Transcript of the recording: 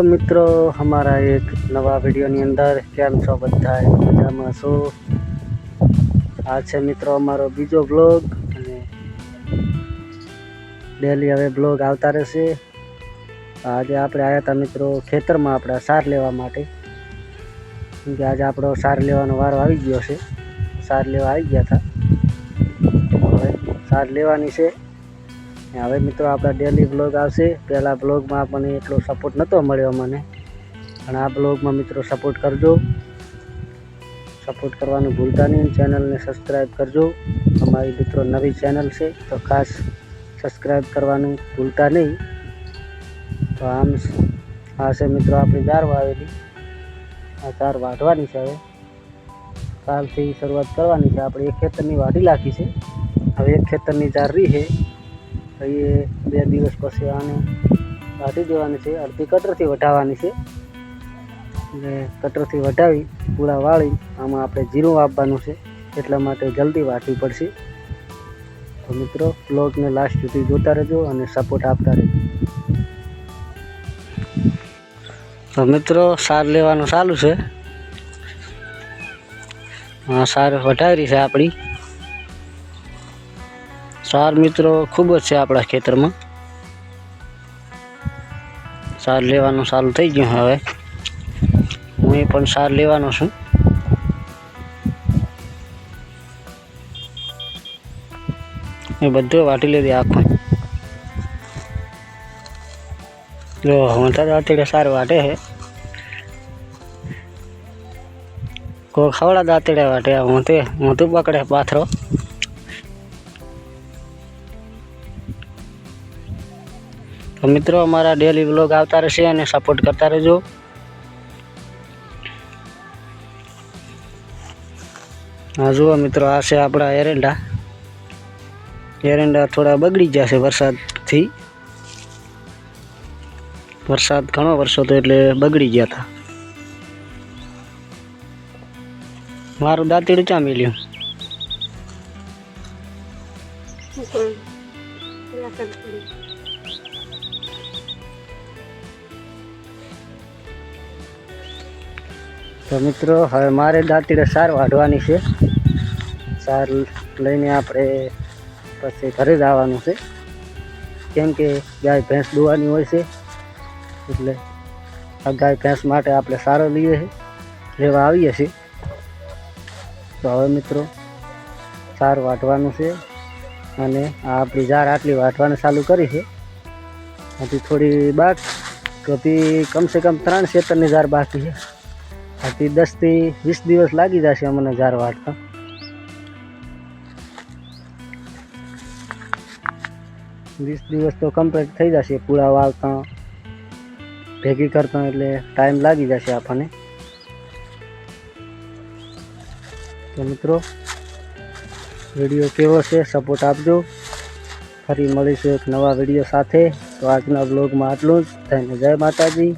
मित्रों हमारा एक नवा वीडियो ની અંદર કેમ છો બધા મજામાં છો। આ છે મિત્રો અમારો બીજો બ્લોગ અને ડેલી હવે બ્લોગ આવતા રહેશે। આજે આપણે આયા હતા મિત્રો ખેતરમાં આપડા સાર લેવા માટે, કેમ કે આજે આપણો સાર લેવાનો વારો આવી ગયો છે। સાર લેવા આવી ગયા હતા, હવે સાર લેવાની છે। હવે મિત્રો આપણા ડેલી બ્લોગ આવશે। પહેલા બ્લોગમાં આપણને એટલો સપોર્ટ નહોતો મળ્યો મને, પણ આ બ્લોગમાં મિત્રો સપોર્ટ કરજો। સપોર્ટ કરવાનું ભૂલતા નહીં, ચેનલને સબસ્ક્રાઈબ કરજો। અમારી મિત્રો નવી ચેનલ છે તો ખાસ સબસ્ક્રાઈબ કરવાનું ભૂલતા નહીં। તો આમ આ છે મિત્રો આપણી જાર વાવેલી, આ જાર વાઢવાની છે। હવે કાલથી શરૂઆત કરવાની છે। આપણે એક ખેતરની વાઢી નાખી છે, હવે એક ખેતરની જાર રહી છે। ये 2 દિવસ પછી આને વાઢી દેવાની છે। અડધી કટરથી વઢાવવાની છે, એટલે કટરથી વઢાવી પૂરા વાળી આમાં આપણે જીરું આપવાનું છે, એટલા માટે જલ્દી વાઢવી પડશે। તો મિત્રો બ્લોગને લાસ્ટ સુધી જોતા રહેજો અને સપોર્ટ આપતા રહેજો। તો મિત્રો સાર લેવાનું ચાલુ છે। હા, સાર વઢાવી છે આપણી सार मित्रों खूब है अपना खेतर में। सार लेवानुं चालू थई गयुं। हवे हुं पण सार लेवानो छुं। ए बधुं वाटी लीधी आखुं। जो होता दांतीड़े सार वाटे है, को खवड़ा दांतीड़े वाटे, होते पकड़े पाथरो। तो मित्रों हमारा डेली व्लॉग आता रहेशे अने सपोर्ट करता रहेजो। हाँ जुओ मित्रों, आ छे आपड़ा एरंडा। एरंडा थोड़ा बगड़ी गया छे वरसादथी। वरसाद घणो वरसो तो एटले बगड़ी गया था। मारू दांतीडुं चा मिल्युं। तो मित्रों हवे मारे दांतीडे सार वाढवानी छे। सार लईने आपणे पछी घरे जवानुं छे, केम के गाय भैंस दुवानी होय छे, એટલે આ ગાય ભેંસ માટે આપણે સારો લેવા આવીએ છીએ। તો હવે મિત્રો સાર વાઢવાનું છે અને આ આપણી જાર આટલી વાઢવાનું ચાલુ કરી છે। હજી થોડી બાકી, તો કમ સે કમ 3 ખેતરની જાર બાકી છે। આથી 10 થી 20 દિવસ લાગી જશે અમને જાર વાઢતા। 20 દિવસ તો કમ્પ્લીટ થઈ જશે પૂરા વાવતા ભેગી કરતા, એટલે ટાઈમ લાગી જશે આપણને। તો મિત્રો વિડીયો કેવો છે સપોર્ટ આપજો। ફરી મળીશું એક નવા વિડીયો સાથે। તો આજના બ્લોગમાં આટલું જ। જય માતાજી।